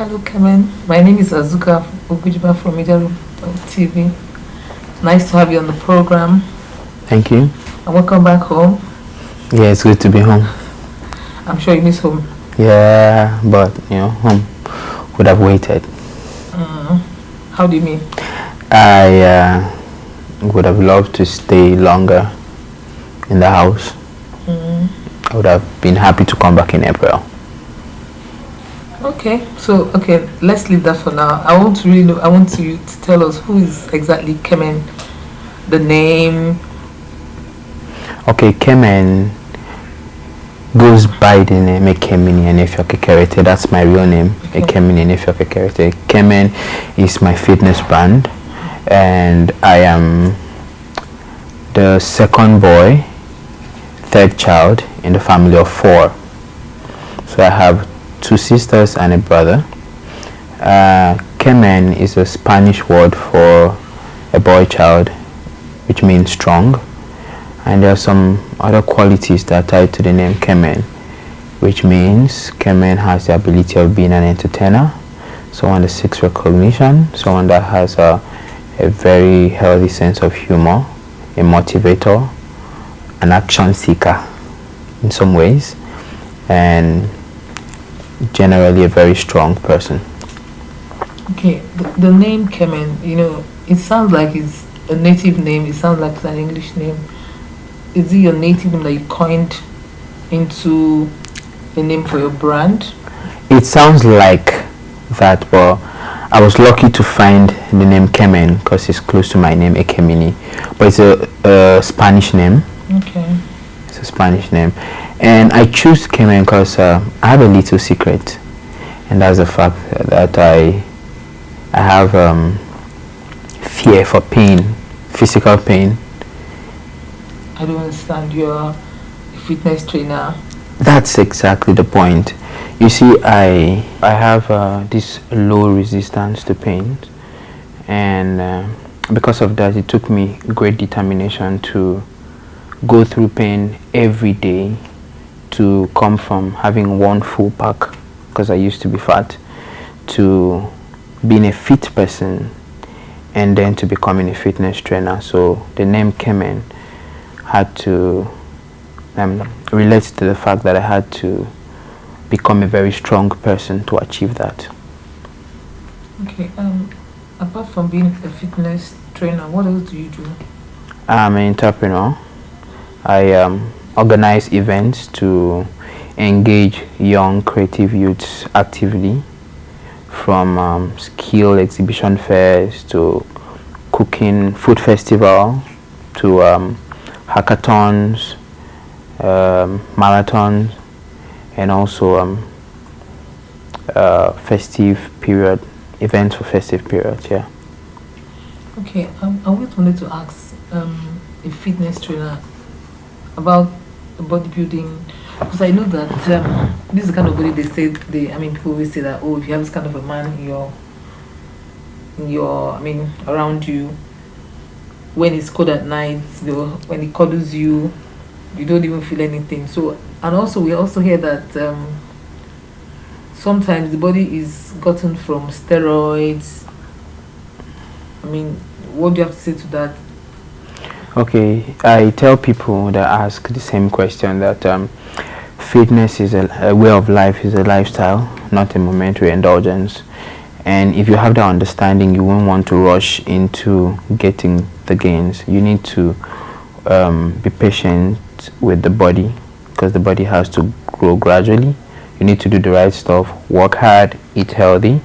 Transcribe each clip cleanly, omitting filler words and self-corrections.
Hello, Kemen. My name is Azuka Ogujiba from Media TV. Nice to have you on the program. Thank you. And welcome back home. Yeah, it's good to be home. I'm sure you miss home. Yeah, but home would have waited. How do you mean? I would have loved to stay longer in the house. I would have been happy to come back in April. Okay, let's leave that for now. I want you to tell us who is exactly Kemen, the name. Okay, Kemen goes by the name Ekemini Enefiokekerete. That's my real name, Ekemini Enefiokekerete. Kemen is my fitness brand, and I am the second boy, third child in the family of 4. So I have 2 sisters and a brother. Kemen is a Spanish word for a boy child, which means strong. And there are some other qualities that are tied to the name Kemen, which means Kemen has the ability of being an entertainer, someone that seeks recognition, someone that has a very healthy sense of humor, a motivator, an action seeker in some ways, and generally a very strong person. Okay, the name Kemen, it sounds like it's a native name. It sounds like it's an English name. Is it your native name that you coined into a name for your brand? It sounds like that, but I was lucky to find the name Kemen because it's close to my name, Ekemini. But it's a Spanish name. Okay. It's a Spanish name. And I choose Kemen because I have a little secret, and that's the fact that I have fear for pain, physical pain. I don't understand. You're a fitness trainer. That's exactly the point. You see, I have this low resistance to pain, and because of that, it took me great determination to go through pain every day, to come from having 1 full pack, because I used to be fat, to being a fit person, and then to becoming a fitness trainer. So the name Kemen had to relate to the fact that I had to become a very strong person to achieve that. Okay, apart from being a fitness trainer, what else do you do? I'm an entrepreneur. I organize events to engage young creative youths actively, from skill exhibition fairs to cooking food festival to hackathons, marathons, and also festive period events for festive periods. Yeah. Okay, I always wanted to ask a fitness trainer about bodybuilding, because I know that this is the kind of body people always say that, if you have this kind of a man around you, when it's cold at night, when he cuddles you, you don't even feel anything. So, and also we also hear that sometimes the body is gotten from steroids. What do you have to say to that? Okay, I tell people that ask the same question that fitness is a way of life, is a lifestyle, not a momentary indulgence. And if you have that understanding, you won't want to rush into getting the gains. You need to be patient with the body, because the body has to grow gradually. You need to do the right stuff, work hard, eat healthy,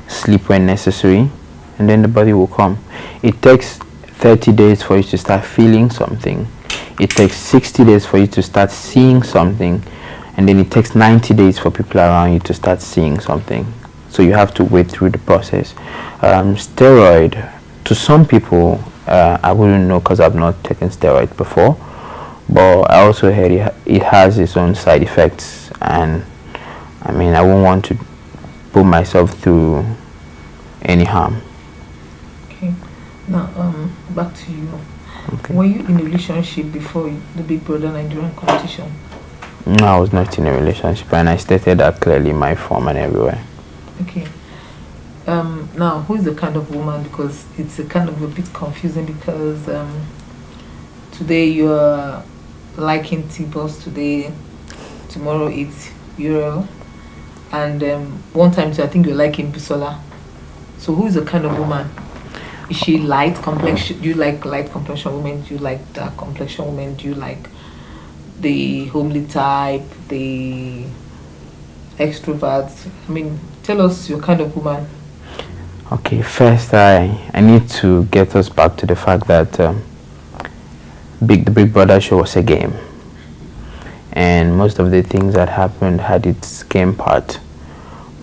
sleep when necessary, and then the body will come. It takes 30 days for you to start feeling something. It takes 60 days for you to start seeing something, and then it takes 90 days for people around you to start seeing something. So you have to wait through the process. Steroid, to some people, I wouldn't know because I've not taken steroid before, but I also heard it has its own side effects, and I won't want to put myself through any harm. Okay. Now, back to you. Okay. Were you in a relationship before the Big Brother Naija competition? No, I was not in a relationship, and I stated that clearly in my form and everywhere. Okay. Now, who is the kind of woman? Because it's a kind of a bit confusing because today you're liking T-Boss, today, tomorrow it's Euro, and one time too, I think you're liking Bisola. So who is the kind of woman? Is she light complexion? Do you like light complexion women? Do you like dark complexion women? Do you like the homely type, the extroverts? I mean, tell us your kind of woman. Okay, first I need to get us back to the fact that the Big Brother show was a game, and most of the things that happened had its game part.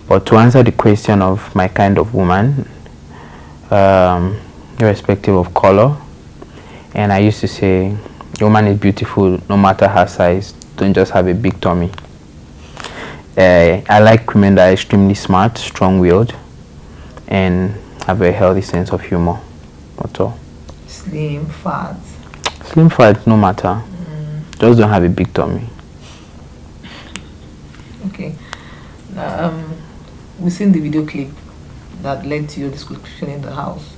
But to answer the question of my kind of woman, irrespective of color, and I used to say, a woman is beautiful no matter her size, don't just have a big tummy. I like women that are extremely smart, strong-willed, and have a healthy sense of humor. That's all. Slim, fat. Slim, fat, no matter. Just don't have a big tummy. Okay. We've seen the video clip that led to your discussion in the house.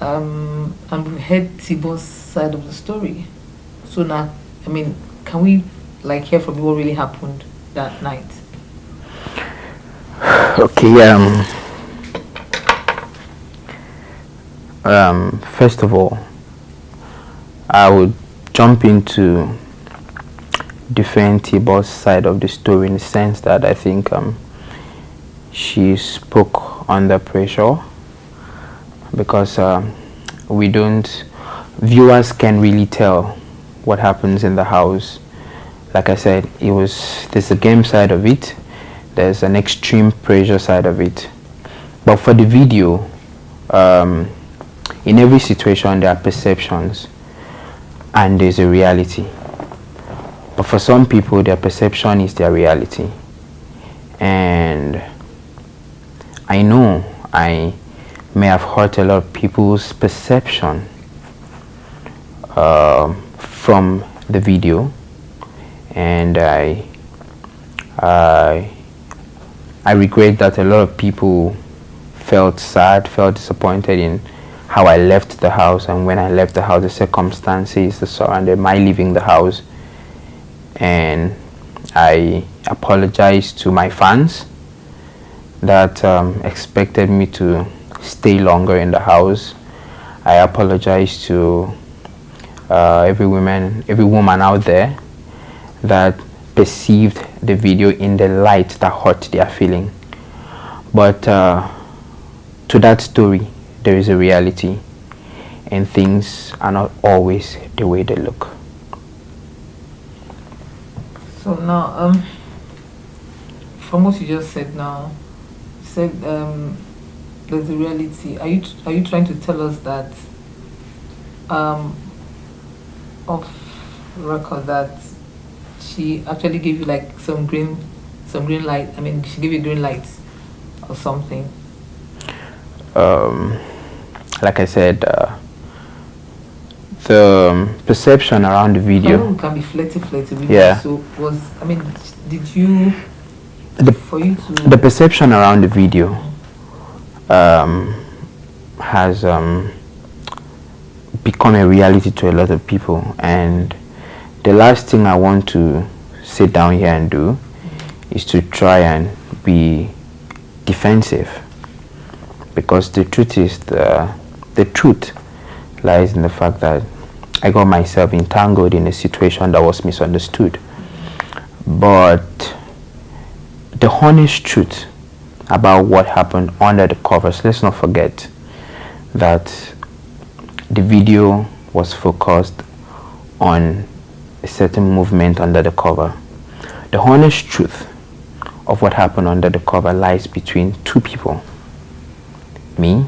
And we've heard T-Boss' side of the story. So now, I mean, can we like hear from you what really happened that night? Okay, first of all, I would jump into defend T-Boss' side of the story in the sense that I think she spoke under pressure, because viewers can really tell what happens in the house. Like I said, there's a game side of it, there's an extreme pressure side of it. But for the video, in every situation there are perceptions and there's a reality. But for some people, their perception is their reality. And I know I may have hurt a lot of people's perception from the video, and I regret that a lot of people felt sad, felt disappointed in how I left the house, and when I left the house, the circumstances that surrounded my leaving the house. And I apologize to my fans that expected me to stay longer in the house. I apologize to every woman out there that perceived the video in the light that hurt their feeling. But to that story, there is a reality, and things are not always the way they look. So now, from what you just said now, you said there's a reality. Are you trying to tell us that off record that she actually gave you like some green light? I mean, she gave you green light or something? Like I said, the perception around the video can be flirty. Yeah. So did you the perception around the video has become a reality to a lot of people, and the last thing I want to sit down here and do is to try and be defensive, because the truth is the truth lies in the fact that I got myself entangled in a situation that was misunderstood. But the honest truth about what happened under the covers, let's not forget that the video was focused on a certain movement under the cover. The honest truth of what happened under the cover lies between two people, me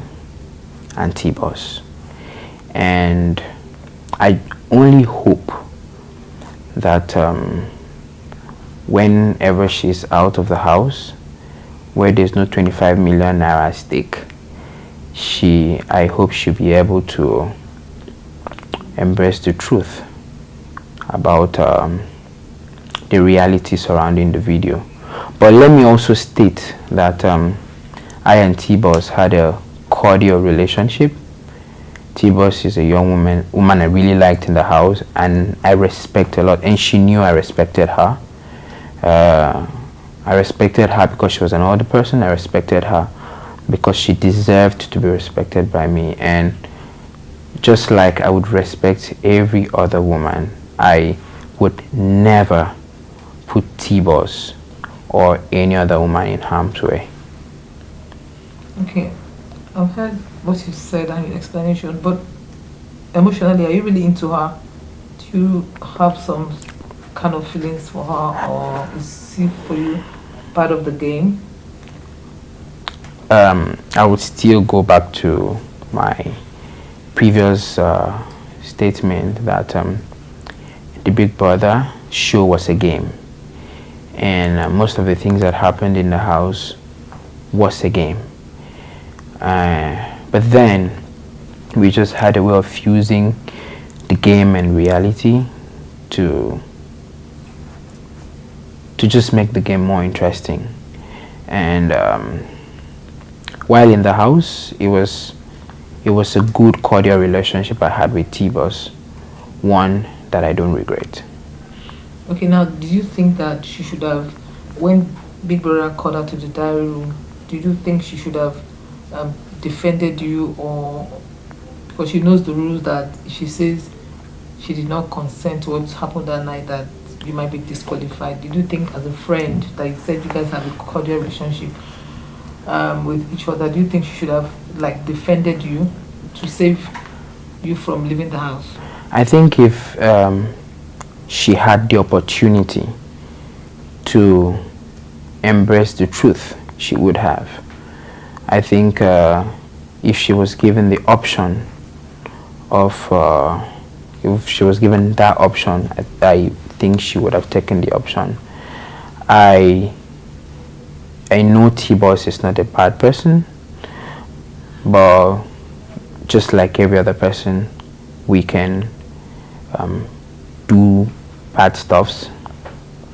and T-Boss. And I only hope that whenever she's out of the house, where there's no 25 million naira at stake, I hope she'll be able to embrace the truth about the reality surrounding the video. But let me also state that I and T-Boss had a cordial relationship. T-Boss is a young woman I really liked in the house, and I respect a lot, and she knew I respected her. I respected her because she was an older person. I respected her because she deserved to be respected by me. And just like I would respect every other woman, I would never put T-Boss or any other woman in harm's way. Okay, I've heard what you said and your explanation, but emotionally, are you really into her? Do you have some kind of feelings for her, or is she for you part of the game? I would still go back to my previous statement that the Big Brother show was a game, and most of the things that happened in the house was a game. But then we just had a way of fusing the game and reality to just make the game more interesting. And while in the house, it was a good cordial relationship I had with T-Boss, one that I don't regret. Okay, now, do you think that she should have, when Big Brother called her to the diary room, did you think she should have defended you, or because she knows the rules that if she says she did not consent to what happened that night, that you might be disqualified? Did you think, as a friend, that you said you guys have a cordial relationship with each other, do you think she should have like defended you to save you from leaving the house? I think if she had the opportunity to embrace the truth, she would have. I think if she was given the option of, if she was given that option, I think she would have taken the option. I know T-Boss is not a bad person, but just like every other person, we can do bad stuffs,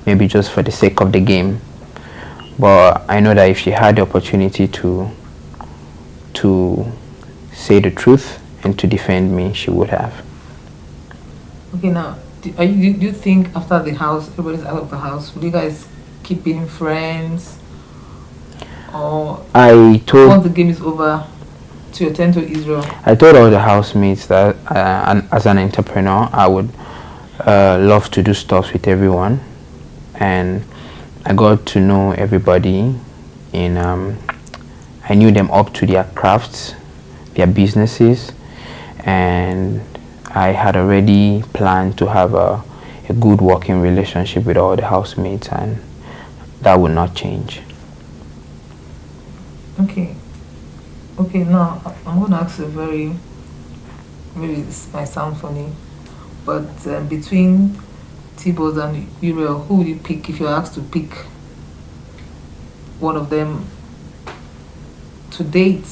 maybe just for the sake of the game. But I know that if she had the opportunity to say the truth and to defend me, she would have. Okay, now, do you think after the house, everybody's out of the house, will you guys keep being friends? Or once the game is over, to attend to Israel? I told all the housemates that as an entrepreneur, I would love to do stuff with everyone, and I got to know everybody. I knew them up to their crafts, their businesses, and I had already planned to have a good working relationship with all the housemates, and that would not change. Okay, now I'm going to ask a very, maybe this might sound funny, but between T-Boss and Uriel, who would you pick if you're asked to pick one of them to date?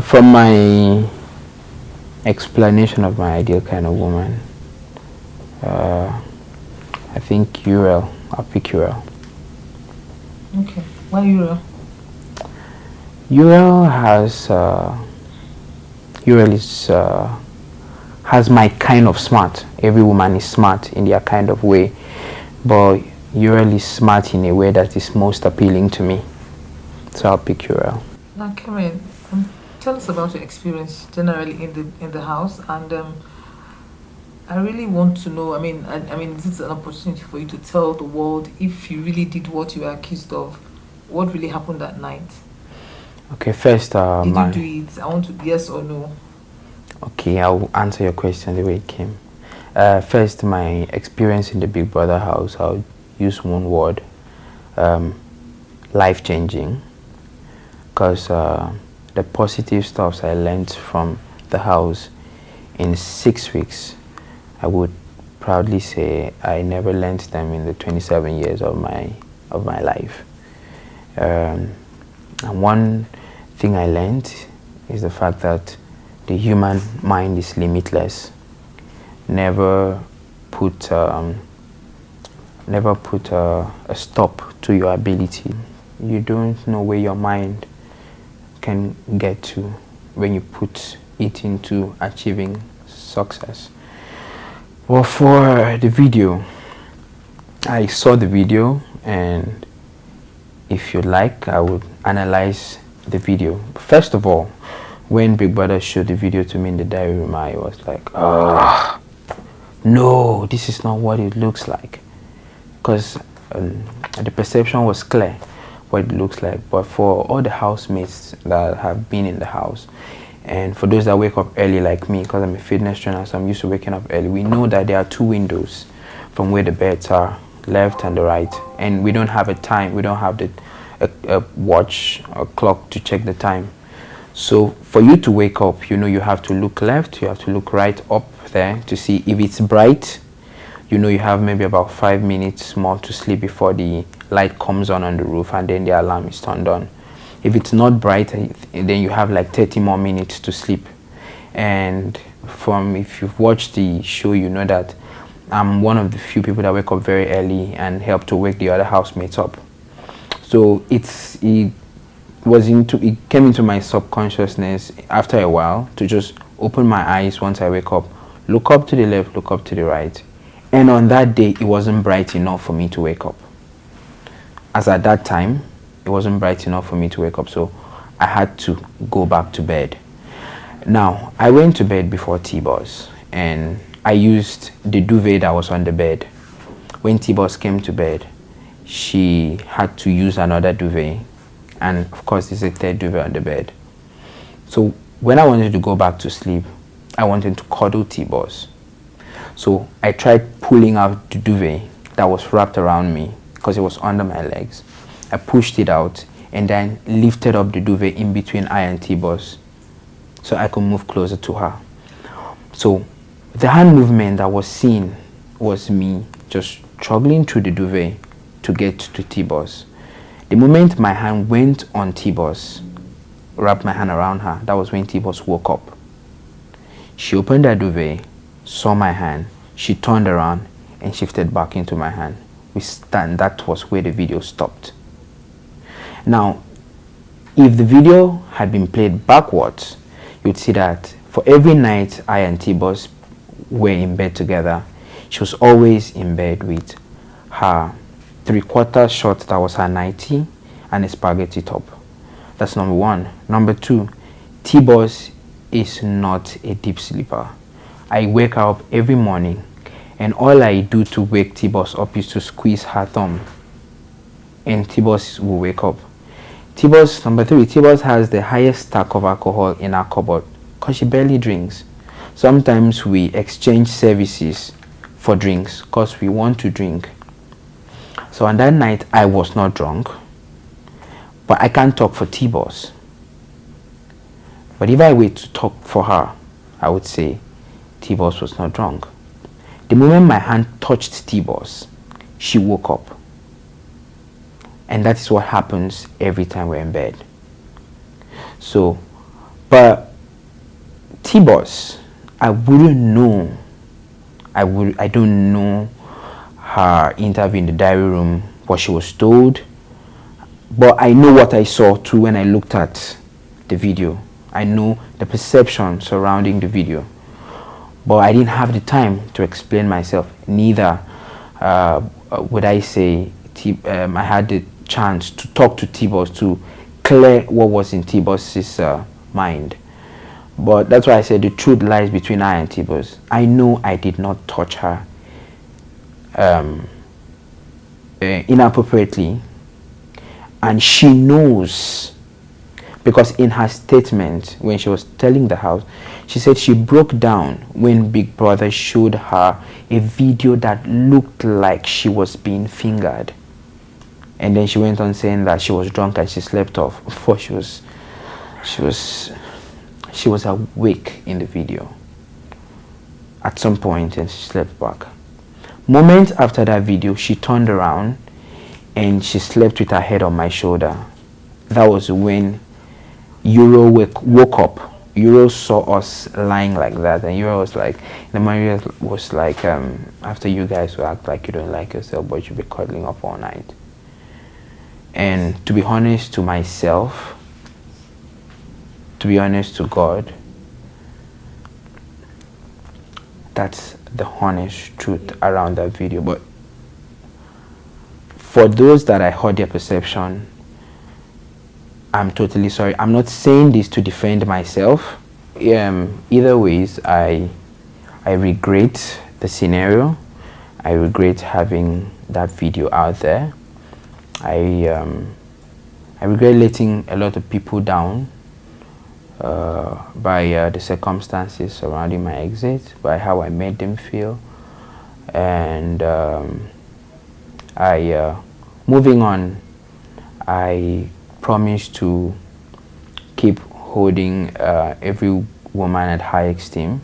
From my explanation of my ideal kind of woman, I think Uriel. I'll pick Uriel. Okay, why Uriel? Uriel has my kind of smart. Every woman is smart in their kind of way, but Uriel is smart in a way that is most appealing to me. So I'll pick Uriel. Now, Kemen, tell us about your experience generally in the house, and I really want to know. I mean, this is an opportunity for you to tell the world if you really did what you were accused of. What really happened that night? Okay, first, did you do it? I want to yes or no. Okay, I'll answer your question the way it came. First, my experience in the Big Brother house, I'll use one word: life-changing. Because the positive stuff I learned from the house in 6 weeks, I would proudly say I never learned them in the 27 years of my life. And one thing I learned is the fact that the human mind is limitless. Never put never put a stop to your ability. You don't know where your mind can get to when you put it into achieving success. Well, for the video, I saw the video, and if you like, I would analyze the video. First of all, when Big Brother showed the video to me in the diary room, I was like, oh, no, this is not what it looks like. Because the perception was clear what it looks like. But for all the housemates that have been in the house, and for those that wake up early like me, because I'm a fitness trainer, so I'm used to waking up early, we know that there are two windows from where the beds are, left and the right. And we don't have a time, we don't have a watch or clock to check the time. So for you to wake up, you know, you have to look left, you have to look right up there to see if it's bright. You know, you have maybe about 5 minutes more to sleep before the light comes on the roof, and then the alarm is turned on. If it's not bright, then you have like 30 more minutes to sleep. And if you've watched the show, you know that I'm one of the few people that wake up very early and help to wake the other housemates up. So it came into my subconsciousness after a while to just open my eyes once I wake up, look up to the left, look up to the right. And on that day, it wasn't bright enough for me to wake up. As at that time, it wasn't bright enough for me to wake up, so I had to go back to bed. Now, I went to bed before T-Boss, and I used the duvet that was on the bed. When T-Boss came to bed, she had to use another duvet, and of course there's a third duvet on the bed. So when I wanted to go back to sleep, I wanted to cuddle T-Boss. So I tried pulling out the duvet that was wrapped around me because it was under my legs. I pushed it out and then lifted up the duvet in between I and T-Boss so I could move closer to her. So the hand movement that was seen was me just struggling through the duvet to get to T-Boss. The moment my hand went on T-Boss, wrapped my hand around her, that was when T-Boss woke up. She opened her duvet, saw my hand, she turned around and shifted back into my hand. That was where the video stopped. Now, if the video had been played backwards, you'd see that for every night I and T-Boss were in bed together, she was always in bed with her 3/4 short that was her nightie and a spaghetti top. That's number one. Number two, T-Boss is not a deep sleeper. I wake her up every morning, and all I do to wake T-Boss up is to squeeze her thumb, and T-Boss will wake up. Number three, T-Boss has the highest stack of alcohol in our cupboard because she barely drinks. Sometimes we exchange services for drinks because we want to drink. So on that night, I was not drunk, but I can't talk for T-Boss. But if I were to talk for her, I would say T-Boss was not drunk. The moment my hand touched T-Boss, she woke up. And that is what happens every time we're in bed. So, but T-Boss, I wouldn't know. I don't know her interview in the diary room, what she was told. But I know what I saw too when I looked at the video. I know the perception surrounding the video. But I didn't have the time to explain myself. Neither would I say I had the chance to talk to T-Boss to clear what was in T-Boss's mind. But that's why I said the truth lies between I and T-Boss. I know I did not touch her inappropriately, and she knows, because in her statement when she was telling the house, she said she broke down when Big Brother showed her a video that looked like she was being fingered, and then she went on saying that she was drunk and she slept off before she was awake in the video at some point, and she slept back. Moments after that video, she turned around and she slept with her head on my shoulder. That was when Euro woke up Euro saw us lying like that, and Euro was like, the Maria was like, after you guys will act like you don't like yourself, but you'll be cuddling up all night. And to be honest to myself, to be honest to God, that's the honest truth around that video. But for those that I heard their perception, I'm totally sorry. I'm not saying this to defend myself. Either ways, I regret the scenario. I regret having that video out there. I regret letting a lot of people down by the circumstances surrounding my exit, by how I made them feel, and moving on, I promise to keep holding every woman at high esteem,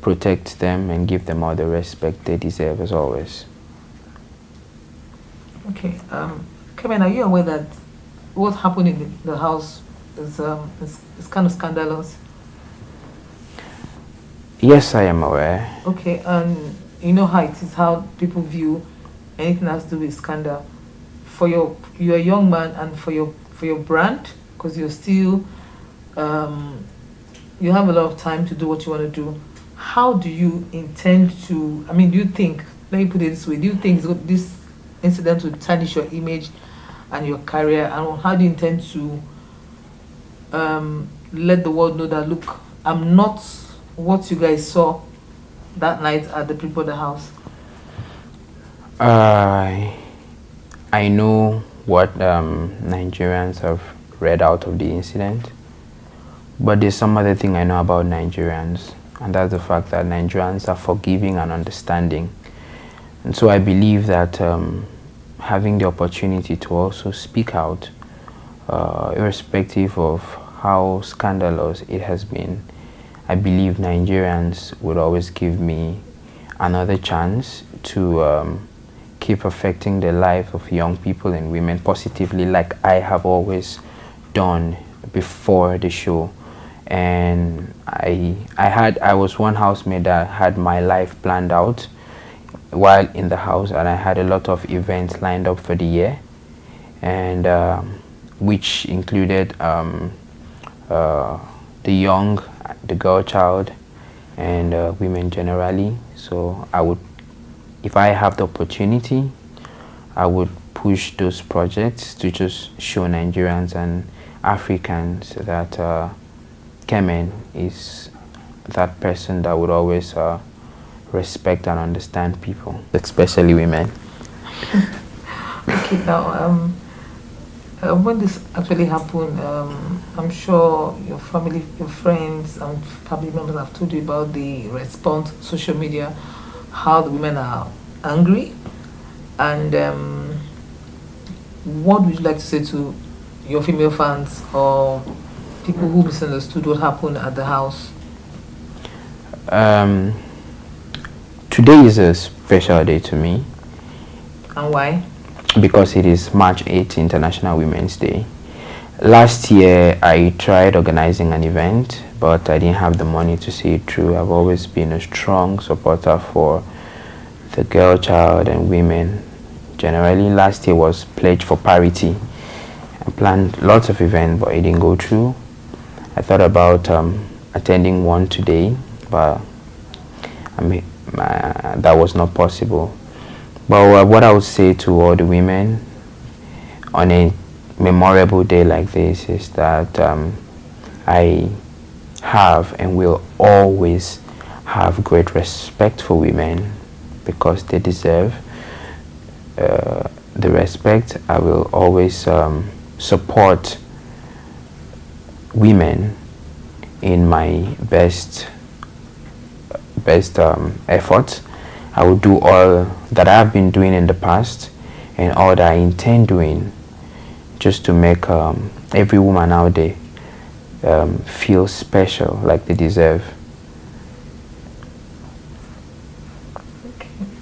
protect them, and give them all the respect they deserve as always. Okay, Kemen, are you aware that what happened in the house is kind of scandalous? Yes, I am aware. Okay, and you know how it is, how people view anything that has to do with scandal. You're a young man, and for your brand, because you're still you have a lot of time to do what you want to do. How do you intend to? I mean, do you think? Let me put it this way: do you think this incident will tarnish your image and your career? And how do you intend to let the world know that, look, I'm not what you guys saw that night at the Big Brother house? I know what Nigerians have read out of the incident, but there's some other thing I know about Nigerians, and that's the fact that Nigerians are forgiving and understanding. And so I believe that having the opportunity to also speak out, irrespective of how scandalous it has been, I believe Nigerians would always give me another chance to keep affecting the life of young people and women positively, like I have always done before the show. And I was one housemate that had my life planned out while in the house, and I had a lot of events lined up for the year, and which included the girl child, and women generally. So I would, if I have the opportunity, I would push those projects to just show Nigerians and Africans that Kemen is that person that would always respect and understand people, especially women. Okay, now when this actually happened, I'm sure your family, your friends, and family members have told you about the response on social media, how the women are angry, and what would you like to say to your female fans or people who misunderstood what happened at the house? Today is a special day to me. And why? Because it is March 8th, International Women's Day. Last year, I tried organizing an event, but I didn't have the money to see it through. I've always been a strong supporter for the girl child and women. Generally, last year was Pledge for Parity. I planned lots of events, but it didn't go through. I thought about attending one today, but that was not possible. But what I would say to all the women on a memorable day like this is that I have and will always have great respect for women because they deserve the respect. I will always support women in my best efforts. I will do all that I have been doing in the past and all that I intend doing just to make every woman out there feel special, like they deserve.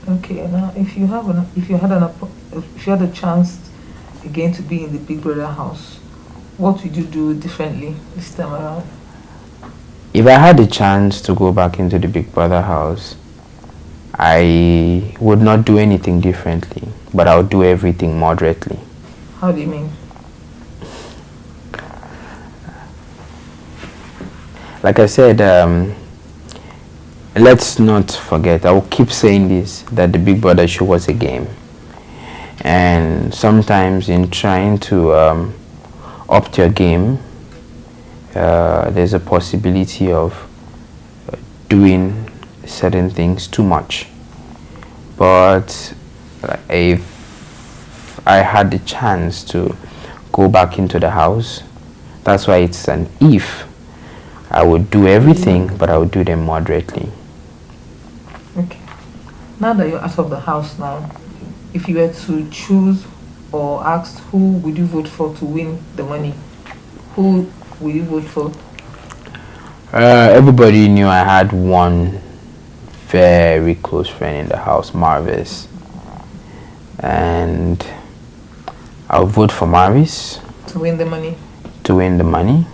Okay. Now, if you had a chance again to be in the Big Brother house, what would you do differently this time around? If I had the chance to go back into the Big Brother house, I would not do anything differently, but I would do everything moderately. How do you mean? Like I said, let's not forget, I will keep saying this, that the Big Brother show was a game. And sometimes in trying to up your game, there's a possibility of doing certain things too much. But if I had the chance to go back into the house, that's why it's an if. I would do everything, but I would do them moderately. Okay. Now that you're out of the house now, if you were to choose or ask who would you vote for to win the money, who will you vote for? Everybody knew I had one very close friend in the house, Marvis. And I'll vote for Marvis. To win the money? To win the money.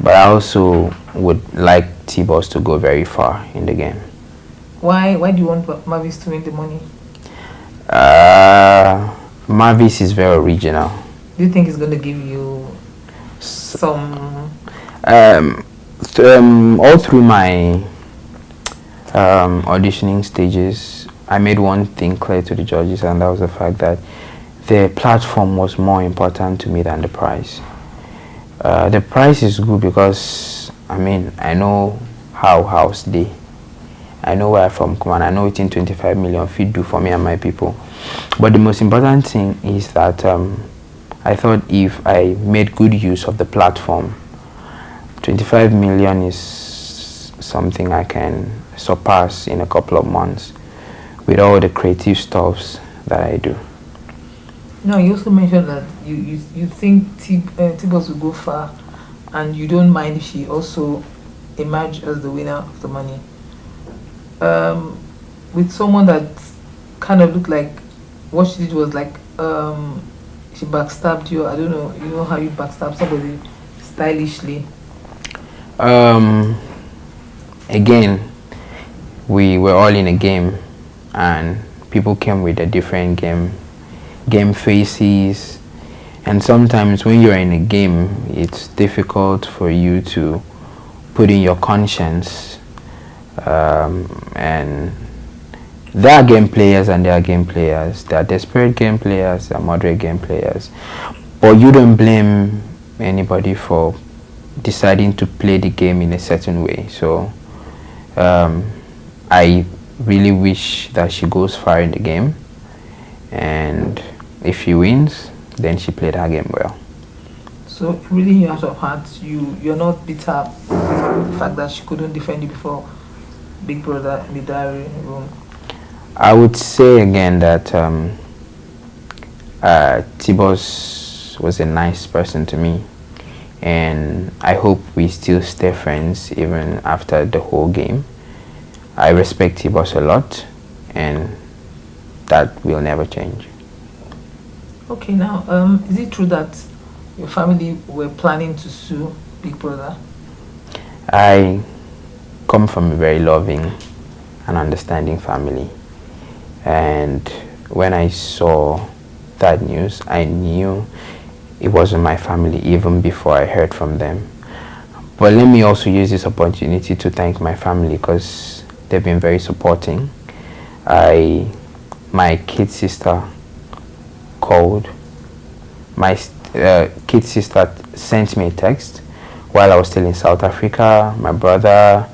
But I also would like T-Boss to go very far in the game. Why do you want Marvis to win the money? Marvis is very original. Do you think he's going to give you some... all through my auditioning stages, I made one thing clear to the judges, and that was the fact that the platform was more important to me than the prize. The price is good because I know how house day. I know where I'm from, come on, I know it's in 25 million feet do for me and my people. But the most important thing is that I thought if I made good use of the platform, 25 million is something I can surpass in a couple of months with all the creative stuffs that I do. No, you also mentioned that you think T-Boss will go far, and you don't mind if she also emerge as the winner of the money. With someone that kind of looked like what she did was like she backstabbed you. I don't know. You know how you backstab somebody stylishly. Again, we were all in a game, and people came with a different game faces, and sometimes when you're in a game, it's difficult for you to put in your conscience. And there are game players and there are game players. There are desperate game players, there are moderate game players. But you don't blame anybody for deciding to play the game in a certain way. So I really wish that she goes far in the game, and if she wins, then she played her game well. So really, in your heart of hearts, you're not bitter with the fact that she couldn't defend you before Big Brother in the diary room? I would say again that T-Boss was a nice person to me, and I hope we still stay friends even after the whole game. I respect T-Boss a lot, and that will never change. Okay, now, is it true that your family were planning to sue Big Brother? I come from a very loving and understanding family, and when I saw that news, I knew it wasn't my family even before I heard from them. But let me also use this opportunity to thank my family, because they've been very supporting. My kid sister called. My kid sister sent me a text while I was still in South Africa. My brother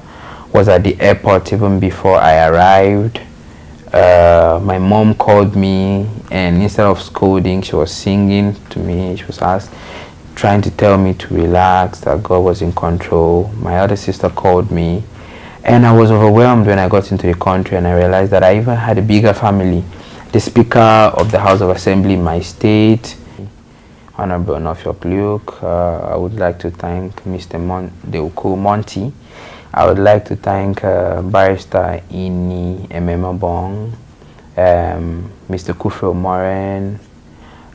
was at the airport even before I arrived. My mom called me, and instead of scolding, she was singing to me. She was trying to tell me to relax, that God was in control. My other sister called me, and I was overwhelmed when I got into the country, and I realized that I even had a bigger family. The Speaker of the House of Assembly in my state, Honorable Norfolk Luke. I would like to thank Mr. Deuko Monty. I would like to thank Barrister Ini Ememabong, Mr. Kufro Moren,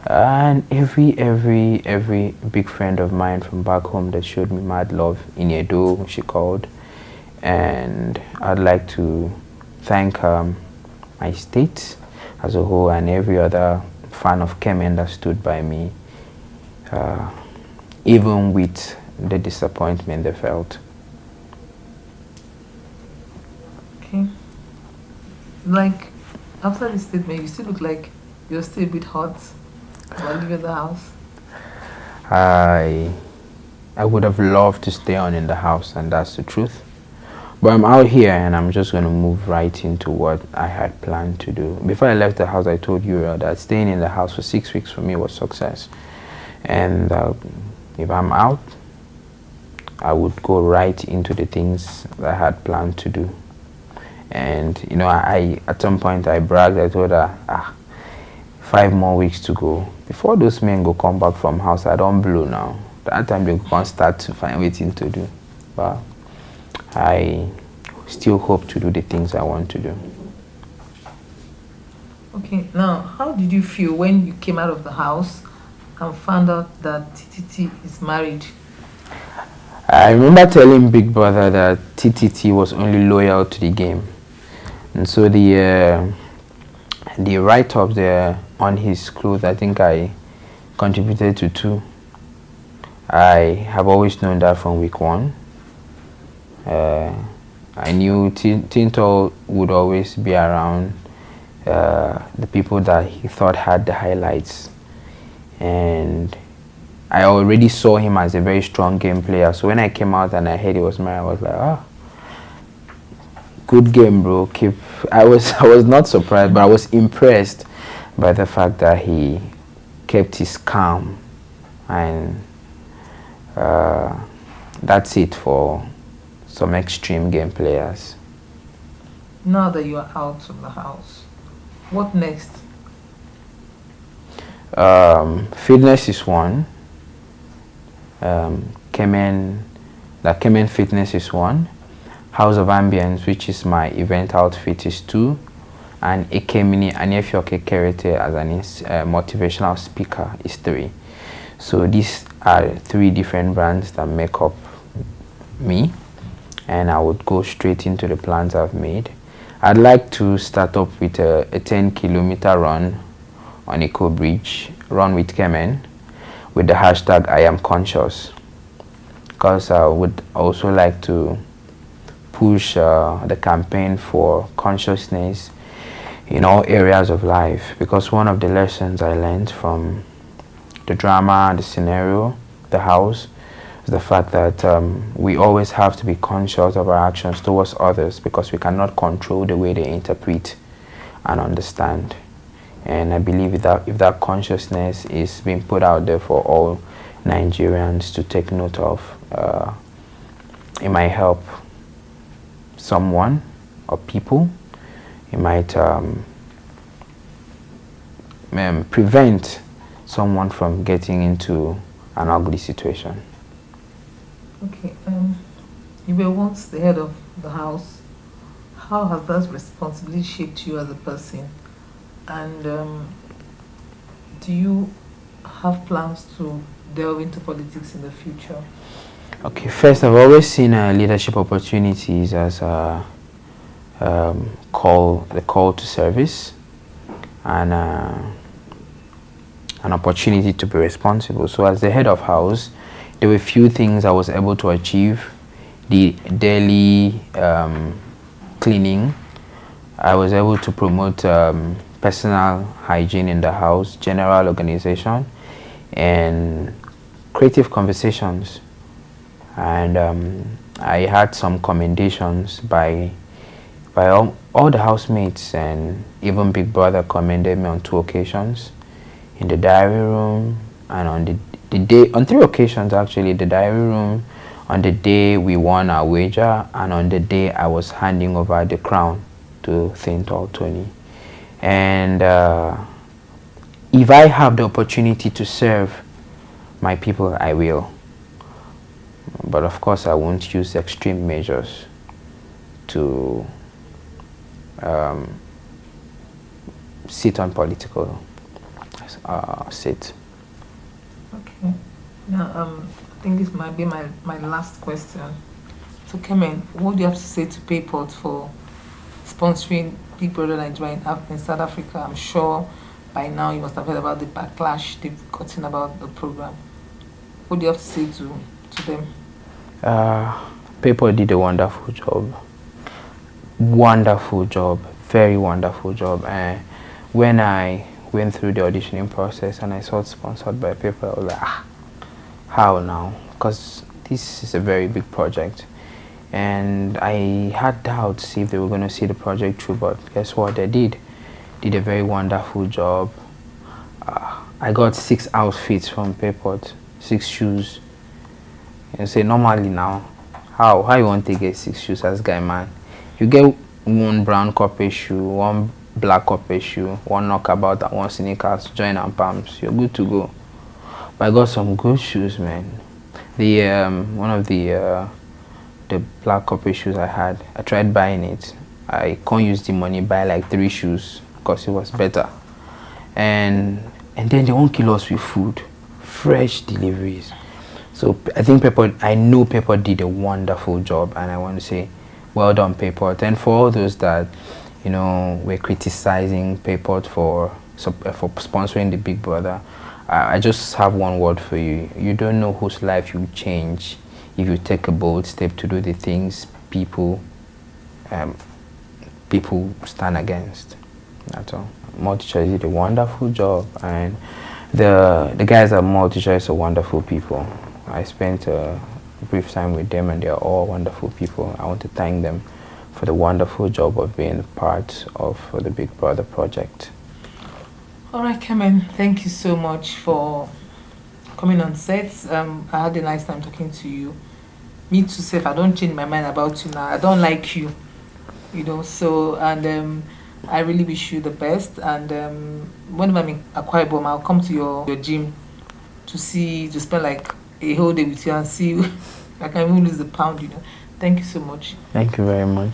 And every big friend of mine from back home that showed me mad love in Edo, she called. And I'd like to thank my state as a whole and every other fan of Kemen that stood by me, even with the disappointment they felt. Okay. Like, after this statement, you still look like you're still a bit hot while leaving the house. I I would have loved to stay on in the house, and that's the truth. But I'm out here and I'm just going to move right into what I had planned to do. Before I left the house, I told you that staying in the house for 6 weeks for me was success. And if I'm out, I would go right into the things that I had planned to do. And, you know, I at some point I bragged, I told her, 5 more weeks to go. Before those men go come back from house, I don't blow now. That time they go start to find waiting to do. But I still hope to do the things I want to do. Okay, now, how did you feel when you came out of the house and found out that TTT is married? I remember telling Big Brother that TTT was only loyal to the game. And so the write-up there on his clothes, I think I contributed to 2. I have always known that from week 1. I knew Tinto would always be around the people that he thought had the highlights. And I already saw him as a very strong game player. So when I came out and I heard he was married, I was like, good game, bro. I was not surprised, but I was impressed by the fact that he kept his calm. And that's it for some extreme game players. Now that you are out of the house, what next? Fitness is one. Kemen Fitness is one. House of Ambience, which is my event outfit, is 2. And Ekemini Anyefioke Kerete as an motivational speaker is 3. So these are 3 different brands that make up me, and I would go straight into the plans I've made. I'd like to start up with a 10-kilometer run on Eco Bridge, run with Kemen, with the hashtag I am conscious, because I would also like to push the campaign for consciousness in all areas of life, because one of the lessons I learned from the drama, the scenario, the house, is the fact that we always have to be conscious of our actions towards others, because we cannot control the way they interpret and understand. And I believe if that consciousness is being put out there for all Nigerians to take note of, it might help someone or people. It might prevent someone from getting into an ugly situation. Okay, you were once the head of the house. How has that responsibility shaped you as a person? And do you have plans to delve into politics in the future? Okay, first, I've always seen leadership opportunities as the call to service, and an opportunity to be responsible. So as the head of house, there were few things I was able to achieve. The daily cleaning, I was able to promote personal hygiene in the house, general organization, and creative conversations. And I had some commendations by all the housemates, and even Big Brother commended me on 2 occasions, in the diary room and on 3 occasions actually, the diary room, on the day we won our wager, and on the day I was handing over the crown to Thintal Tony. And if I have the opportunity to serve my people, I will. But of course, I won't use extreme measures to sit on political seat. Okay. Now, I think this might be my last question. So, Kemen, what do you have to say to PayPort for sponsoring Big Brother Naija in South Africa? I'm sure by now you must have heard about the backlash they've gotten about the program. What do you have to say to them? PayPort did a wonderful job. Wonderful job. Very wonderful job. And when I went through the auditioning process and I saw it sponsored by PayPort, I was like, how now? Because this is a very big project. And I had doubts if they were going to see the project through, but guess what? They did a very wonderful job. I got 6 outfits from PayPort, 6 shoes. And say normally now, how you want to get 6 shoes as guy man? You get 1 brown corporate shoe, 1 black corporate shoe, 1 knockabout and 1 sneakers, join and palms. You're good to go. But I got some good shoes, man. The one of the black corporate shoes I had, I tried buying it. I can't use the money buy like 3 shoes because it was better. And then they won't kill us with food, fresh deliveries. So I think I know PayPort did a wonderful job, and I want to say well done PayPort. And for all those that were criticizing PayPort for sponsoring the Big Brother, I just have one word for you. You don't know whose life you change if you take a bold step to do the things people stand against. That's all. MultiChoice did a wonderful job, and the guys at MultiChoice are wonderful people. I spent a brief time with them, and they are all wonderful people. I want to thank them for the wonderful job of being part of the Big Brother project. All right, Kemen, thank you so much for coming on set. I had a nice time talking to you. Me too, if I don't change my mind about you now, I don't like you, so, and I really wish you the best. And whenever I'm in Akwa Ibom, I'll come to your gym to spend like a whole day with you and see if I can even lose the pound. Thank you so much. Thank you very much.